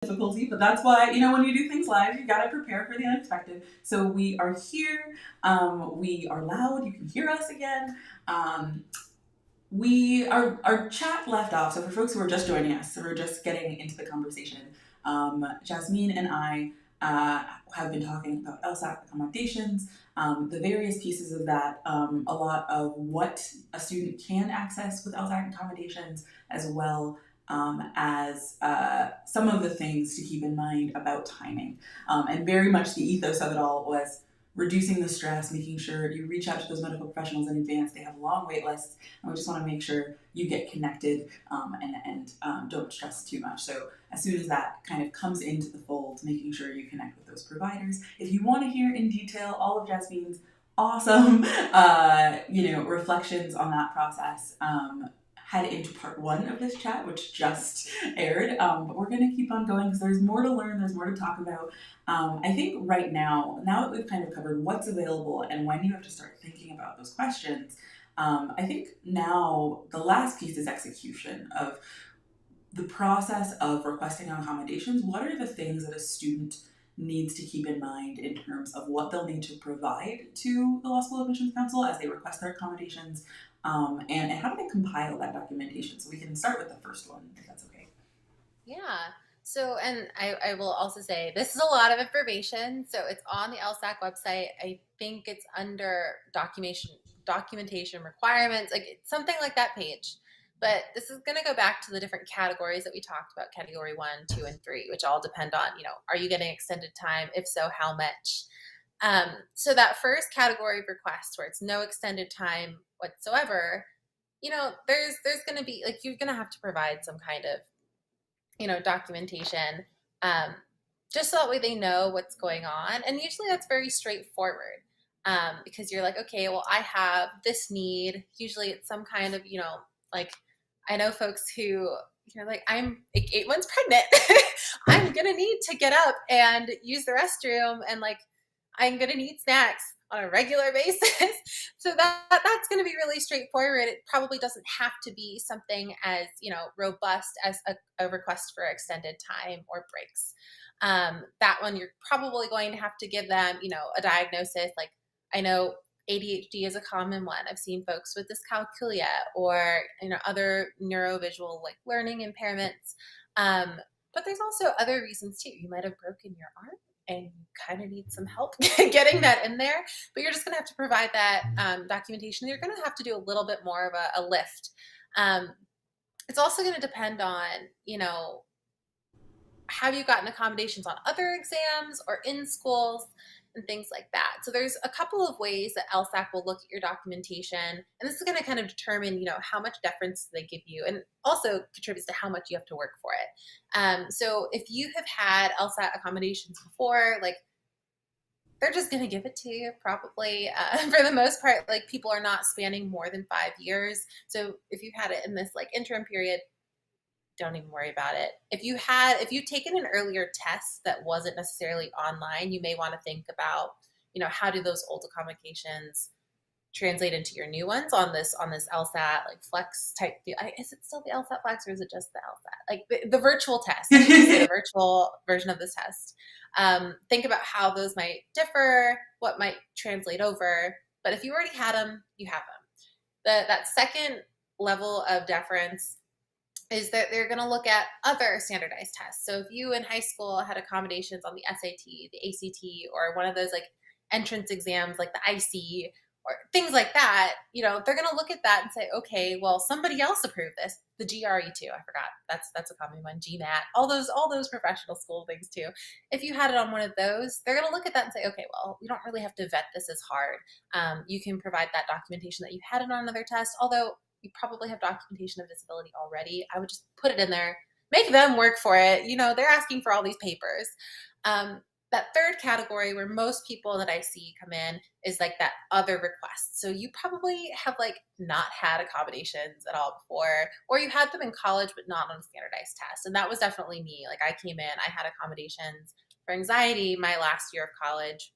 difficulty, but that's why, when you do things live, you gotta prepare for the unexpected. So we are here. We are loud. You can hear us again. Our chat left off. So for folks who are just joining us, so we're just getting into the conversation. Jasmeene and I have been talking about LSAT accommodations, the various pieces of that, a lot of what a student can access with LSAT accommodations, as well as some of the things to keep in mind about timing. And very much the ethos of it all was reducing the stress, making sure you reach out to those medical professionals in advance. They have long wait lists, and we just want to make sure you get connected and don't stress too much. So as soon as that kind of comes into the fold, making sure you connect with those providers. If you want to hear in detail all of Jasmeene's awesome, reflections on that process, head into part 1 of this chat, which just aired. But we're going to keep on going because there's more to learn, there's more to talk about. I think right now that we've kind of covered what's available and when you have to start thinking about those questions, I think now the last piece is execution of the process of requesting accommodations. What are the things that a student needs to keep in mind in terms of what they'll need to provide to the Law School Admissions Council as they request their accommodations, and how do they compile that documentation? So we can start with the first one, if that's okay. Yeah. So, and I will also say this is a lot of information. So it's on the LSAC website. I think it's under documentation requirements, like something like that page. But this is going to go back to the different categories that we talked about, category 1, 2, and 3, which all depend on, are you getting extended time? If so, how much? So that first category of requests where it's no extended time whatsoever, there's going to be, like, you're going to have to provide some kind of, documentation, just so that way they know what's going on. And usually that's very straightforward, because you're like, okay, well, I have this need. Usually it's some kind of, like, I know folks who, like, I'm like 8 months pregnant. I'm going to need to get up and use the restroom, and like, I'm going to need snacks on a regular basis. So that's going to be really straightforward. It probably doesn't have to be something as, robust as a request for extended time or breaks. That one, you're probably going to have to give them, a diagnosis. Like, I know ADHD is a common one. I've seen folks with dyscalculia or, other neurovisual, like, learning impairments. But there's also other reasons too. You might have broken your arm and you kind of need some help getting that in there, but you're just going to have to provide that documentation. You're going to have to do a little bit more of a lift. It's also going to depend on, have you gotten accommodations on other exams or in schools and things like that. So there's a couple of ways that LSAC will look at your documentation, and this is going to kind of determine, how much deference they give you, and also contributes to how much you have to work for it. So if you have had LSAT accommodations before, like, they're just going to give it to you probably. For the most part, like, people are not spanning more than 5 years. So if you've had it in this, like, interim period, don't even worry about it. If you've taken an earlier test that wasn't necessarily online, you may want to think about, how do those old accommodations translate into your new ones on this LSAT, like, flex type. Is it still the LSAT flex, or is it just the LSAT? Like the virtual test, the virtual version of this test. Think about how those might differ, what might translate over. But if you already had them, you have them. That second level of deference is that they're going to look at other standardized tests. So if you in high school had accommodations on the SAT, the ACT, or one of those, like, entrance exams like the IC or things like that, they're going to look at that and say, okay, well, somebody else approved this. The GRE too, I forgot. That's a common one. GMAT, all those professional school things too. If you had it on one of those, they're going to look at that and say, okay, well, we don't really have to vet this as hard. You can provide that documentation that you had it on another test, although you probably have documentation of disability already. I would just put it in there, make them work for it. They're asking for all these papers. That third category, where most people that I see come in, is like that other request. So you probably have, like, not had accommodations at all before, or you had them in college but not on a standardized test. And that was definitely me. Like, I came in, I had accommodations for anxiety my last year of college,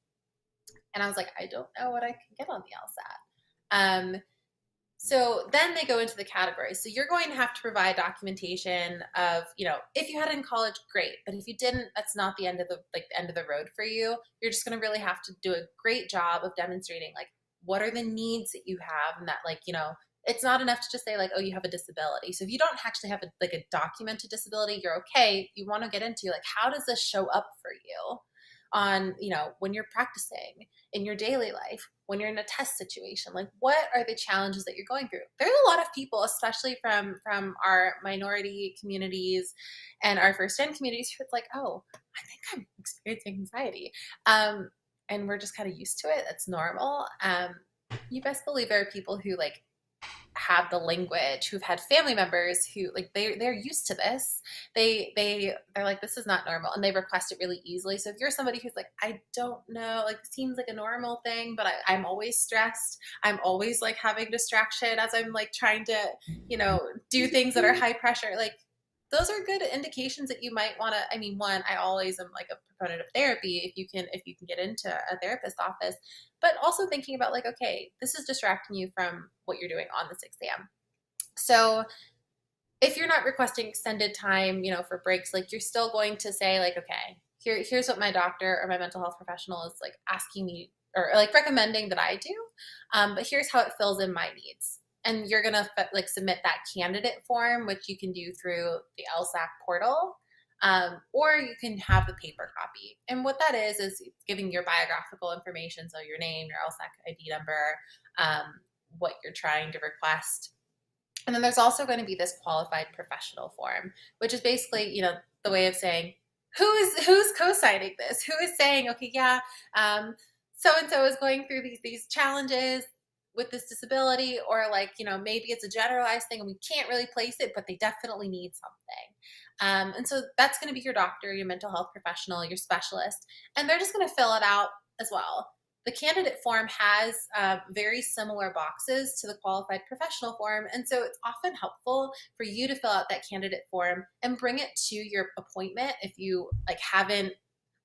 and I was like, I don't know what I can get on the LSAT. So then they go into the categories. So you're going to have to provide documentation of, if you had it in college, great. But if you didn't, that's not the end of the end of the road for you. You're just going to really have to do a great job of demonstrating like what are the needs that you have, and that it's not enough to just say like, oh, you have a disability. So if you don't actually have a documented disability, you're okay. You want to get into like, how does this show up for you on, when you're practicing in your daily life, when you're in a test situation, like what are the challenges that you're going through? There's a lot of people, especially from our minority communities and our first gen communities, who it's like, oh, I think I'm experiencing anxiety. And we're just kind of used to it. That's normal. You best believe there are people who like have the language, who've had family members who like they're used to this. They're like, this is not normal, and they request it really easily. So if you're somebody who's like, I don't know, like it seems like a normal thing, but I'm always stressed, I'm always like having distraction as I'm like trying to do things that are high pressure, like those are good indications that you might want to, I mean, one, I always am like a proponent of therapy if you can get into a therapist office, but also thinking about like, okay, this is distracting you from what you're doing on this exam. So if you're not requesting extended time, for breaks, like you're still going to say like, okay, here's what my doctor or my mental health professional is like asking me or like recommending that I do, but here's how it fills in my needs. And you're gonna like submit that candidate form, which you can do through the LSAC portal, or you can have the paper copy. And what that is giving your biographical information, so your name, your LSAC ID number, what you're trying to request. And then there's also going to be this qualified professional form, which is basically, the way of saying who's co-signing this, who is saying, okay, yeah, so and so is going through these challenges with this disability, or like, maybe it's a generalized thing and we can't really place it, but they definitely need something. And so that's going to be your doctor, your mental health professional, your specialist, and they're just going to fill it out as well. The candidate form has very similar boxes to the qualified professional form, and so it's often helpful for you to fill out that candidate form and bring it to your appointment if you like haven't.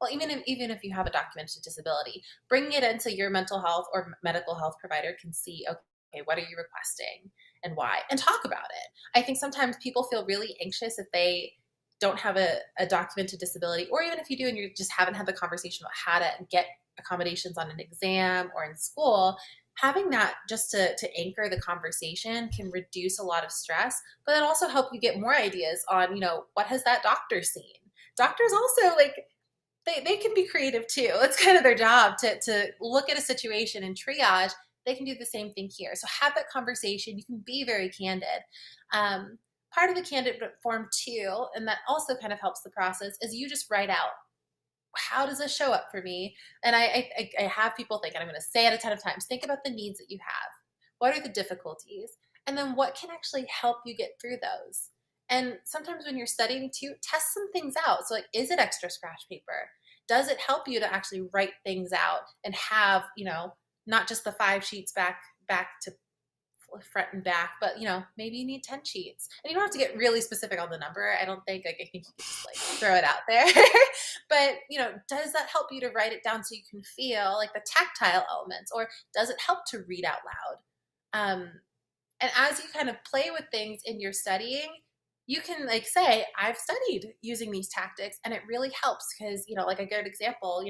Well, even if you have a documented disability, bringing it in so your mental health or medical health provider can see, okay, what are you requesting and why, and talk about it. I think sometimes people feel really anxious if they don't have a documented disability, or even if you do and you just haven't had the conversation about how to get accommodations on an exam or in school. Having that just to anchor the conversation can reduce a lot of stress, but then also help you get more ideas on, what has that doctor seen? Doctors also like, they can be creative too. It's kind of their job to look at a situation and triage. They can do the same thing here. So have that conversation. You can be very candid. Part of the candidate form too, and that also kind of helps the process, is you just write out, how does this show up for me? And I have people think, and I'm going to say it a ton of times, think about the needs that you have. What are the difficulties? And then what can actually help you get through those? And sometimes when you're studying too, test some things out. So like, is it extra scratch paper? Does it help you to actually write things out and have, not just the 5 sheets back to front and back, but maybe you need 10 sheets, and you don't have to get really specific on the number. I don't think, like, I think you can just like throw it out there. But does that help you to write it down so you can feel like the tactile elements, or does it help to read out loud? And as you kind of play with things in your studying, you can like say, I've studied using these tactics and it really helps, because like a good example,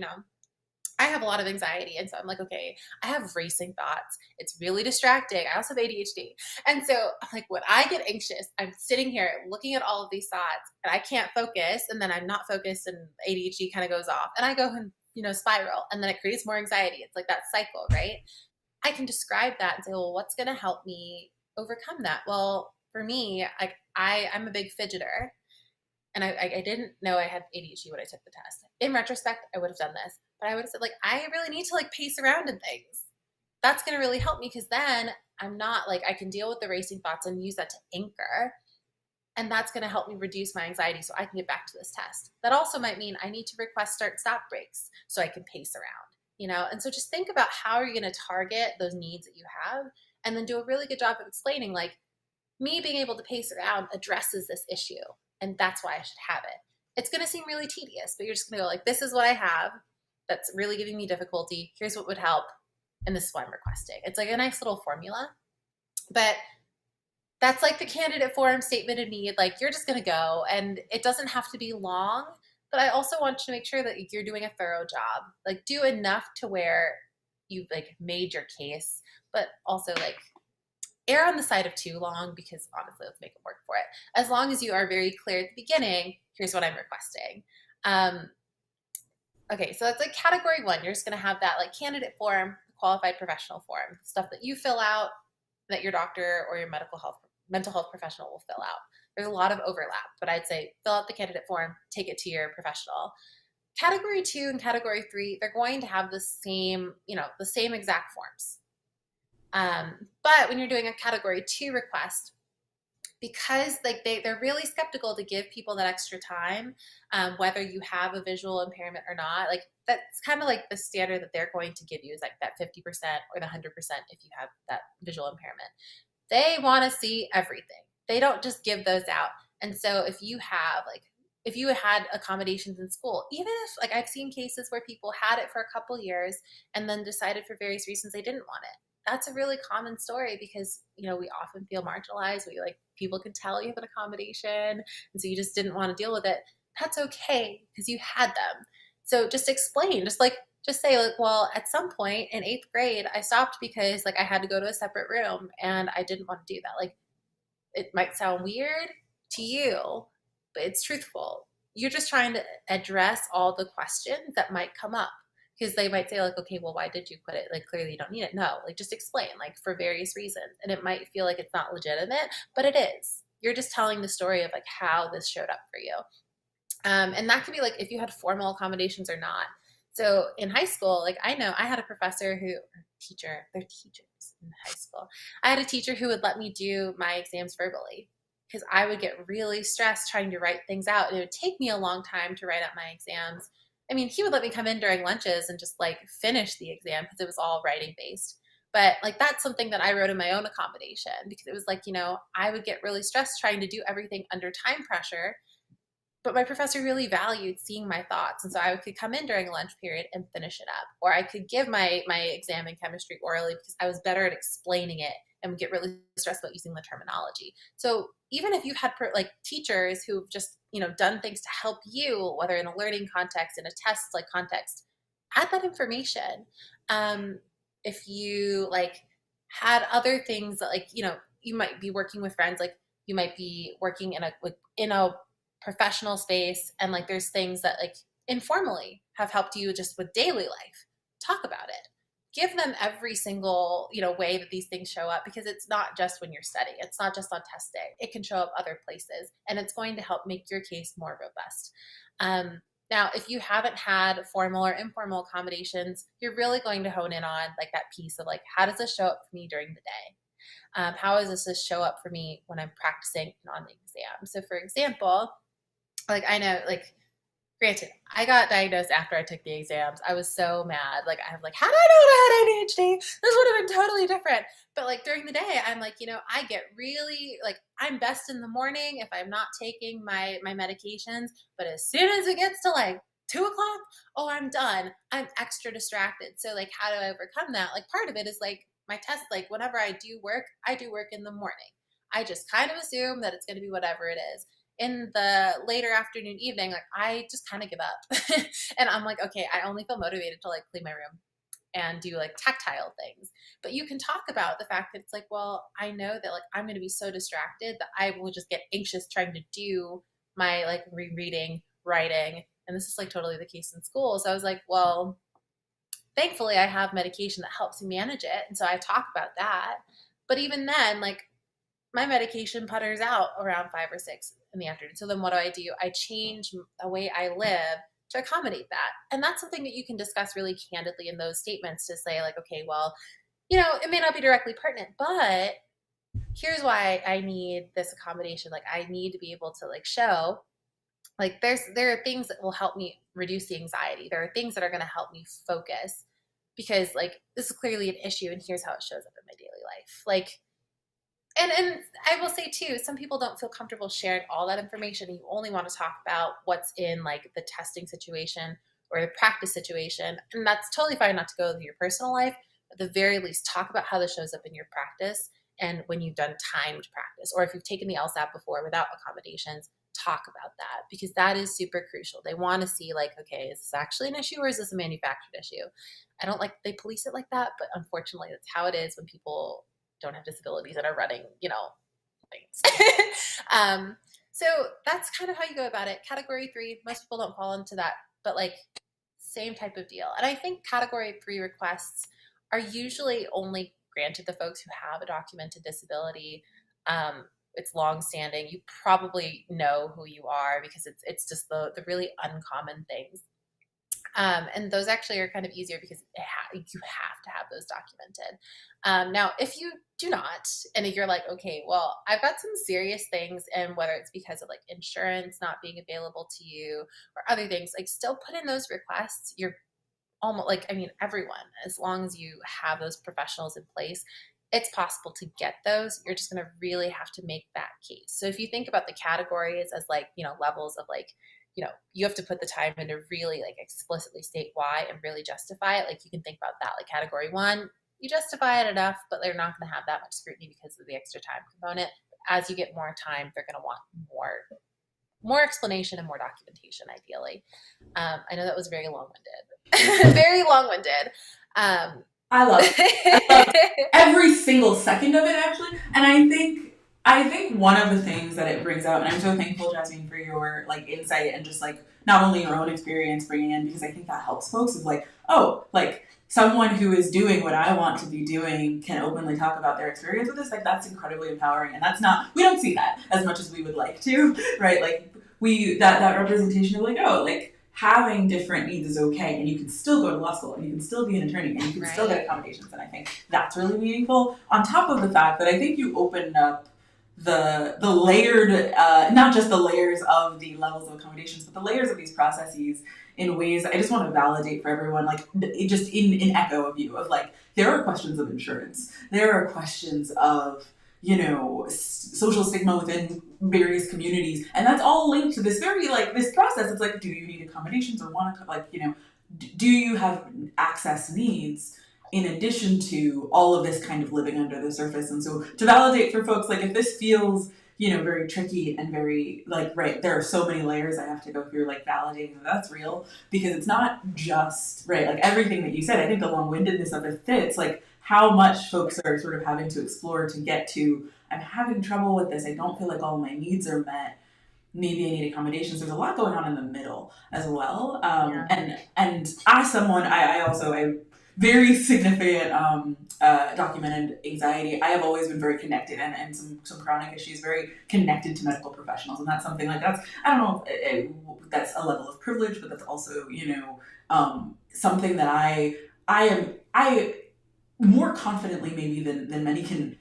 I have a lot of anxiety. And so I'm like, okay, I have racing thoughts. It's really distracting. I also have ADHD. And so I'm like, when I get anxious, I'm sitting here looking at all of these thoughts and I can't focus. And then I'm not focused and ADHD kind of goes off and I go and, spiral, and then it creates more anxiety. It's like that cycle, right? I can describe that and say, well, what's going to help me overcome that? Well, for me, I'm a big fidgeter. And I didn't know I had ADHD when I took the test. In retrospect, I would have done this, but I would have said, like, I really need to like pace around in things. That's going to really help me, because then I'm not like, I can deal with the racing thoughts and use that to anchor. And that's going to help me reduce my anxiety so I can get back to this test. That also might mean I need to request start-stop breaks so I can pace around, And so just think about how you're going to target those needs that you have, and then do a really good job of explaining, like, me being able to pace around addresses this issue, and that's why I should have it. It's going to seem really tedious, but you're just going to go like, this is what I have that's really giving me difficulty. Here's what would help, and this is why I'm requesting. It's like a nice little formula. But that's like the candidate forum statement of need. Like you're just going to go, and it doesn't have to be long. But I also want you to make sure that you're doing a thorough job. Like do enough to where you've like made your case, but also like err on the side of too long, because honestly, let's make it work for it. As long as you are very clear at the beginning, here's what I'm requesting. Um, okay, so that's like category one. You're just going to have that like candidate form, qualified professional form, stuff that you fill out, that your doctor or your mental health professional will fill out. There's a lot of overlap, but I'd say fill out the candidate form, take it to your professional. Category two and category three, they're going to have the same, the same exact forms. But when you're doing a category two request, because like they're really skeptical to give people that extra time, whether you have a visual impairment or not, like that's kind of like the standard that they're going to give you is like that 50% or the 100% if you have that visual impairment. They want to see everything. They don't just give those out. And so if you had accommodations in school, even if like I've seen cases where people had it for a couple years and then decided for various reasons they didn't want it. That's a really common story because we often feel marginalized. We like people can tell you have an accommodation, and so you just didn't want to deal with it. That's okay because you had them. So just explain, just say like, well, at some point in eighth grade, I stopped because like I had to go to a separate room and I didn't want to do that. Like it might sound weird to you, but it's truthful. You're just trying to address all the questions that might come up because they might say like, okay, well, why did you quit it? Like clearly you don't need it. No, like just explain like for various reasons. And it might feel like it's not legitimate, but it is. You're just telling the story of like how this showed up for you. And that could be like if you had formal accommodations or not. So in high school, like I know I had a professor they're teachers in high school. I had a teacher who would let me do my exams verbally because I would get really stressed trying to write things out. And it would take me a long time to write out my exams. I mean, he would let me come in during lunches and just like finish the exam because it was all writing based. But like that's something that I wrote in my own accommodation because it was like, I would get really stressed trying to do everything under time pressure, but my professor really valued seeing my thoughts, and so I could come in during a lunch period and finish it up, or I could give my exam in chemistry orally because I was better at explaining it and would get really stressed about using the terminology. So even if you've had like teachers who've just done things to help you, whether in a learning context, in a test like context, add that information. If you like had other things that like you might be working with friends, like you might be working in a professional space, and like there's things that like informally have helped you just with daily life, talk about it. Give them every single way that these things show up, because it's not just when you're studying, it's not just on test day, it can show up other places, and it's going to help make your case more robust. Now if you haven't had formal or informal accommodations, you're really going to hone in on like that piece of like, how does this show up for me during the day? How does this show up for me when I'm practicing on the exam? So for example, like I know, like granted, I got diagnosed after I took the exams. I was so mad. Like I have like, how did I know I had ADHD? This would have been totally different. But like during the day, I'm like, I get really like I'm best in the morning if I'm not taking my medications. But as soon as it gets to like 2 o'clock, oh, I'm done. I'm extra distracted. So like, how do I overcome that? Like part of it is like my test. Like whenever I do work in the morning. I just kind of assume that it's going to be whatever it is. In the later afternoon, evening, like I just kind of give up. And I'm like, okay, I only feel motivated to like clean my room and do like tactile things. But you can talk about the fact that it's like, well, I know that like I'm going to be so distracted that I will just get anxious trying to do my like rereading, writing. And this is like totally the case in school. So I was like, well, thankfully I have medication that helps me manage it. And so I talk about that. But even then, like my medication putters out around 5 or 6 in the afternoon. So then what do? I change the way I live to accommodate that. And that's something that you can discuss really candidly in those statements to say like, okay, well, it may not be directly pertinent, but here's why I need this accommodation. Like I need to be able to like show like there are things that will help me reduce the anxiety. There are things that are going to help me focus because like this is clearly an issue and here's how it shows up in my daily life. Like and I will say too, some people don't feel comfortable sharing all that information. You only want to talk about what's in like the testing situation or the practice situation. And that's totally fine not to go with your personal life. At the very least, talk about how this shows up in your practice and when you've done timed practice, or if you've taken the LSAT before without accommodations, talk about that, because that is super crucial. They want to see like, okay, is this actually an issue or is this a manufactured issue? I don't like they police it like that, but unfortunately that's how it is when people don't have disabilities and are running, things. um, so that's kind of how you go about it. Category 3, most people don't fall into that, but like same type of deal. And I think category 3 requests are usually only granted to folks who have a documented disability. It's long-standing. You probably know who you are because it's just the really uncommon things. And those actually are kind of easier because you have to have those documented. Now, if you do not, and if you're like, okay, well, I've got some serious things, and whether it's because of like insurance not being available to you or other things, like still put in those requests. You're almost like, I mean, everyone, as long as you have those professionals in place, it's possible to get those. You're just going to really have to make that case. So if you think about the categories as like, levels of like, you have to put the time in to really like explicitly state why and really justify it. Like you can think about that, like category 1, you justify it enough, but they're not going to have that much scrutiny because of the extra time component. As you get more time, they're going to want more explanation and more documentation, ideally. I know that was very long-winded. Very long-winded. I love every single second of it, actually. And I think one of the things that it brings out, and I'm so thankful, Jasmeene, for your like insight and just like not only your own experience bringing in, because I think that helps folks, is like, oh, like someone who is doing what I want to be doing can openly talk about their experience with this. Like that's incredibly empowering, and we don't see that as much as we would like to, right? Like that representation of like, oh, like having different needs is okay, and you can still go to law school, and you can still be an attorney, and you can still get accommodations, and I think that's really meaningful. On top of the fact that I think you opened up the layered, not just the layers of the levels of accommodations, but the layers of these processes in ways I just want to validate for everyone, like just in echo of you, of like, there are questions of insurance, there are questions of social stigma within various communities, and that's all linked to this very like this process. It's like, do you need accommodations or want to do you have access needs in addition to all of this kind of living under the surface? And so to validate for folks, like if this feels very tricky and very like, right, there are so many layers I have to go through, like validating that that's real, because it's not just right, like everything that you said. I think the long-windedness of it fits like how much folks are sort of having to explore to get to, I'm having trouble with this, I don't feel like all my needs are met, maybe I need accommodations. There's a lot going on in the middle as well. And as someone, I also I very significant documented anxiety. I have always been very connected, and some chronic issues, very connected to medical professionals, and that's something like that's, I don't know, that's a level of privilege, but that's also something that I more confidently maybe than many can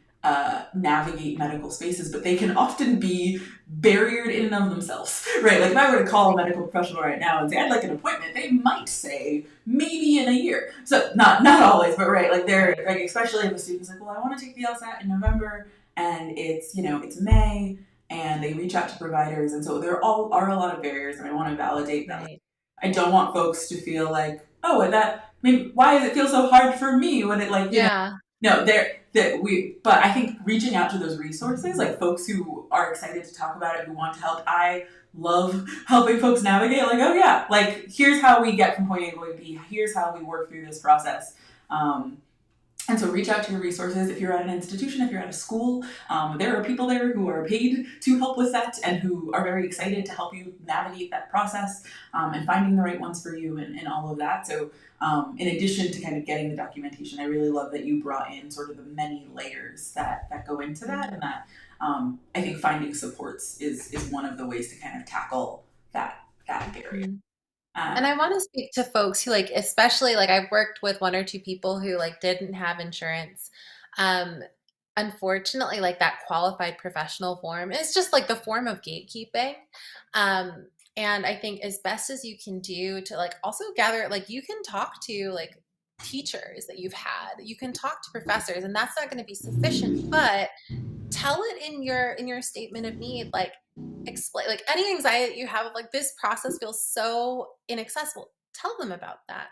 navigate medical spaces, but they can often be barriered in and of themselves, right? Like if I were to call a medical professional right now and say I'd like an appointment, they might say maybe in a year. So not always, but right, like they're like, especially if a student's like, well, I want to take the LSAT in November, and it's it's May, and they reach out to providers, and so there are a lot of barriers, and I want to validate that. Like, I don't want folks to feel like, oh, and that maybe why does it feel so hard for me when it like no, but I think reaching out to those resources, like folks who are excited to talk about it, who want to help. I love helping folks navigate. Like, oh yeah, like here's how we get from point A to point B. Here's how we work through this process. And so reach out to your resources. If you're at an institution, if you're at a school, there are people there who are paid to help with that and who are very excited to help you navigate that process and finding the right ones for you and all of that. So in addition to kind of getting the documentation, I really love that you brought in sort of the many layers that go into that, and that I think finding supports is one of the ways to kind of tackle that barrier. And I want to speak to folks who like, especially like I've worked with one or two people who like didn't have insurance. Unfortunately, like that qualified professional form is just like the form of gatekeeping. And I think as best as you can do to like also gather, like you can talk to like teachers that you've had, you can talk to professors, and that's not going to be sufficient, but tell it in your statement of need, like explain like any anxiety you have of like this process feels so inaccessible, tell them about that,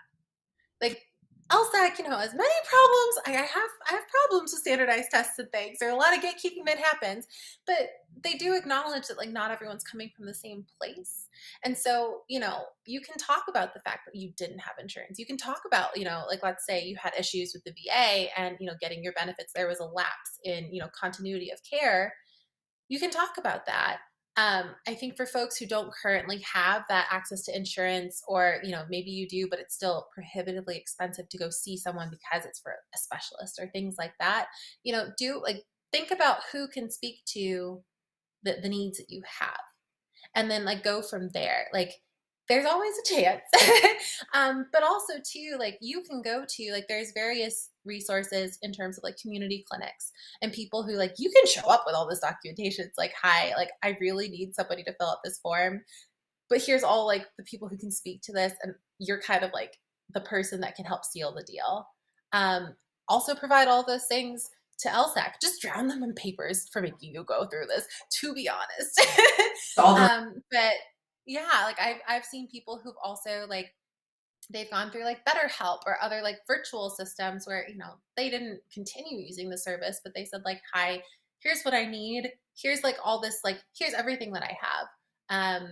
like LSAC, has many problems. I have problems with standardized tests and things. There are a lot of gatekeeping that happens, but they do acknowledge that like not everyone's coming from the same place. And so, you can talk about the fact that you didn't have insurance. You can talk about, like let's say you had issues with the VA and, getting your benefits. There was a lapse in, continuity of care. You can talk about that. I think for folks who don't currently have that access to insurance, or maybe you do, but it's still prohibitively expensive to go see someone because it's for a specialist or things like that, do like think about who can speak to the needs that you have, and then like go from there. Like there's always a chance. But also too, like you can go to like there's various resources in terms of like community clinics and people who like you can show up with all this documentation. It's like, hi, like I really need somebody to fill out this form, but here's all like the people who can speak to this, and you're kind of like the person that can help seal the deal. um, Also provide all those things to LSAC. Just drown them in papers for making you go through this, to be honest. All the But yeah, like I've seen people who've also like they've gone through like BetterHelp or other like virtual systems where they didn't continue using the service, but they said like, hi, here's what I need, here's like all this, like here's everything that I have,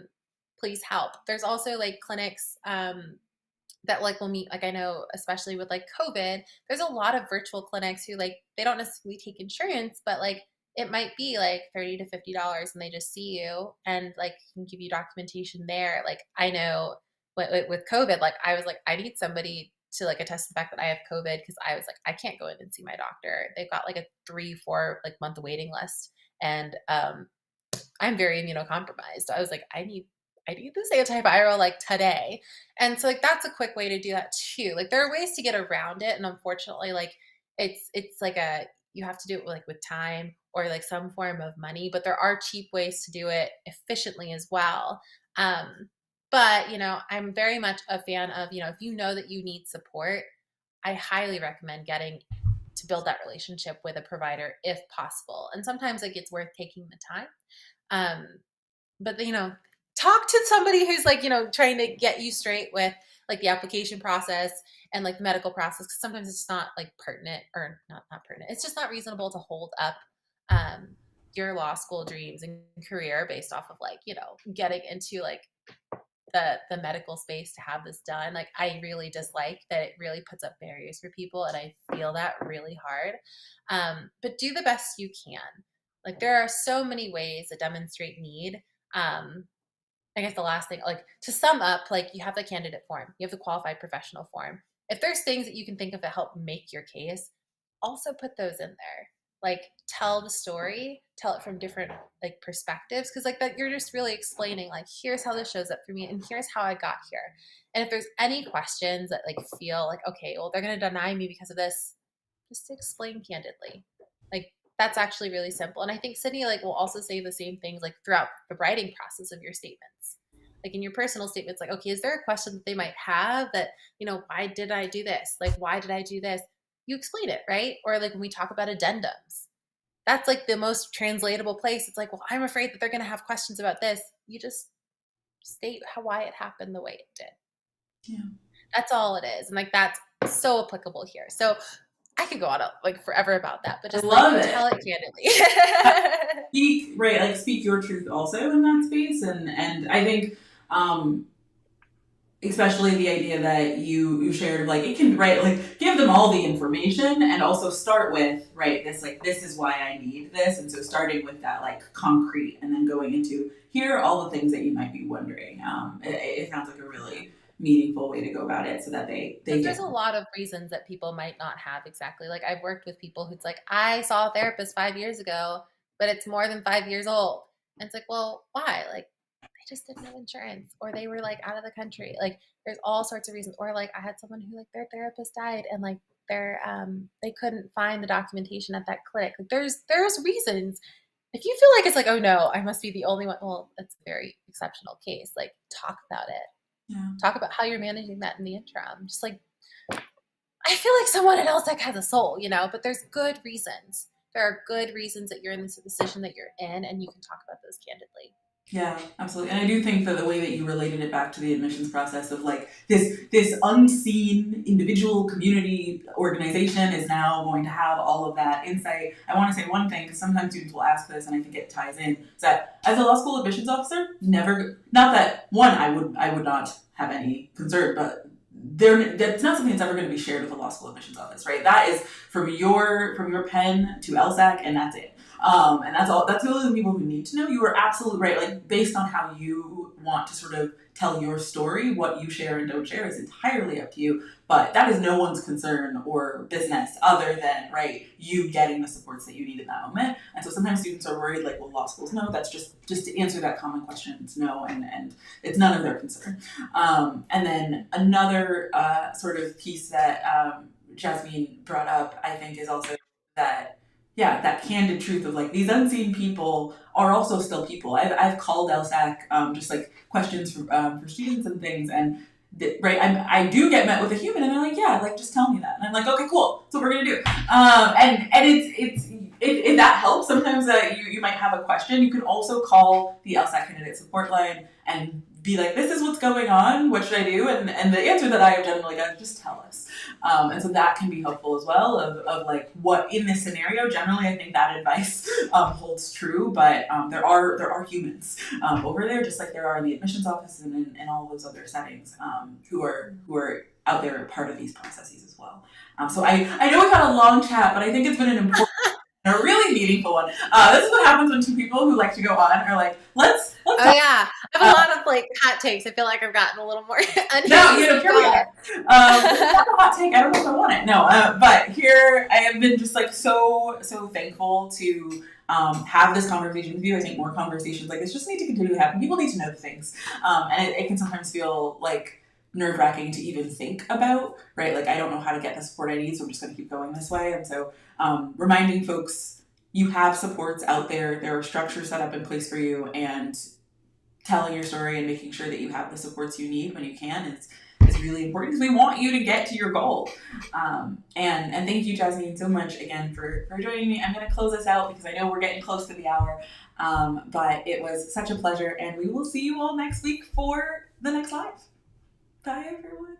please help. There's also like clinics that like will meet, like I know especially with like COVID, there's a lot of virtual clinics who like they don't necessarily take insurance, but like it might be like $30 to $50 and they just see you and like can give you documentation there. Like I know with COVID, like I was like, I need somebody to like attest the fact that I have COVID, because I was like, I can't go in and see my doctor. They've got like a 3-4 like month waiting list. And I'm very immunocompromised. So I was like, I need this antiviral like today. And so like that's a quick way to do that too. Like there are ways to get around it. And unfortunately, like it's like you have to do it like with time or like some form of money, but there are cheap ways to do it efficiently as well. But I'm very much a fan of, if you know that you need support, I highly recommend getting to build that relationship with a provider if possible. And sometimes like it's worth taking the time. Um, but talk to somebody who's like trying to get you straight with like the application process and like the medical process, because sometimes it's not like pertinent, or not pertinent, it's just not reasonable to hold up um your law school dreams and career based off of like getting into like the medical space to have this done. Like I really dislike that it really puts up barriers for people, and I feel that really hard. But do the best you can. Like there are so many ways to demonstrate need. I guess the last thing, like to sum up, like you have the candidate form, you have the qualified professional form. If there's things that you can think of that help make your case, also put those in there. Like tell the story, tell it from different like perspectives, because like that you're just really explaining like here's how this shows up for me and here's how I got here. And if there's any questions that like feel like okay, well they're gonna deny me because of this, just explain candidly. Like that's actually really simple. And I think Sydney like will also say the same things like throughout the writing process of your statements. Like in your personal statements, like, okay, is there a question that they might have that, why did I do this? Like, why did I do this? You explain it, right? Or like when we talk about addendums, that's like the most translatable place. It's like, well, I'm afraid that they're going to have questions about this. You just state why it happened the way it did. yeah. That's all it is. And like, that's so applicable here. So I could go on like forever about that, but I just love like it. tell it candidly. Speak right, like speak your truth also in that space, and I think especially the idea that you shared, like it can right, like give them all the information and also start with right this, like this is why I need this, and so starting with that like concrete and then going into here are all the things that you might be wondering. It sounds like a really meaningful way to go about it so that they Because get there's a lot of reasons that people might not have exactly. Like I've worked with people who's like, I saw a therapist 5 years ago, but it's more than 5 years old. And it's like, well, why? Like they just didn't have insurance, or they were like out of the country. Like there's all sorts of reasons. Or like I had someone who like their therapist died and like they couldn't find the documentation at that clinic. Like there's reasons. If you feel like it's like, oh no, I must be the only one, well, that's a very exceptional case. Like talk about it. yeah. Talk about how you're managing that in the interim. Just like I feel like someone else like has a soul, but there's good reasons. There are good reasons that you're in this position that you're in, and you can talk about those candidly. Yeah, absolutely. And I do think that the way that you related it back to the admissions process of like this unseen individual community organization is now going to have all of that insight. I want to say one thing because sometimes students will ask this, and I think it ties in. Is that as a law school admissions officer, never not that one I would not have any concern, but that's not something that's ever going to be shared with the law school admissions office, right? That is from your pen to LSAC, and that's it. And that's all. That's really the people who need to know. You are absolutely right. Like based on how you want to sort of tell your story, what you share and don't share is entirely up to you. But that is no one's concern or business other than right you getting the supports that you need in that moment. And so sometimes students are worried, like, well, law schools no. That's just to answer that common question. It's no, and it's none of their concern. And then another sort of piece that Jasmeene brought up, I think, is also that yeah, that candid truth of like these unseen people are also still people. I've called LSAC just like questions for students and things, and right, I do get met with a human, and they're like, yeah, like just tell me that, and I'm like, okay, cool, that's what we're gonna do. And if that helps, sometimes you might have a question. You can also call the LSAT candidate support line and be like, this is what's going on. What should I do? And the answer that I have generally got is just tell us. And so that can be helpful as well of like what in this scenario, generally I think that advice holds true, but there are humans over there, just like there are in the admissions office and in all those other settings who are out there part of these processes as well. So I know we've had a long chat, but I think it's been an important a really meaningful one. This is what happens when two people who like to go on are like, let's Oh talk. yeah, I have a lot of like hot takes. I feel like I've gotten a little more No, unhinged. here we are. It's not a hot take. I don't know if I want it. No, but here I have been just like so thankful to have this conversation with you. I think more conversations like this just need to continue to happen. People need to know things, and it can sometimes feel like nerve-wracking to even think about, right? Like I don't know how to get the support I need, so I'm just going to keep going this way. And so reminding folks you have supports out there. There are structures set up in place for you, and telling your story and making sure that you have the supports you need when you can is really important because we want you to get to your goal. And thank you, Jasmeene, so much again for joining me. I'm going to close this out because I know we're getting close to the hour. But it was such a pleasure, and we will see you all next week for the next live. Bye, everyone.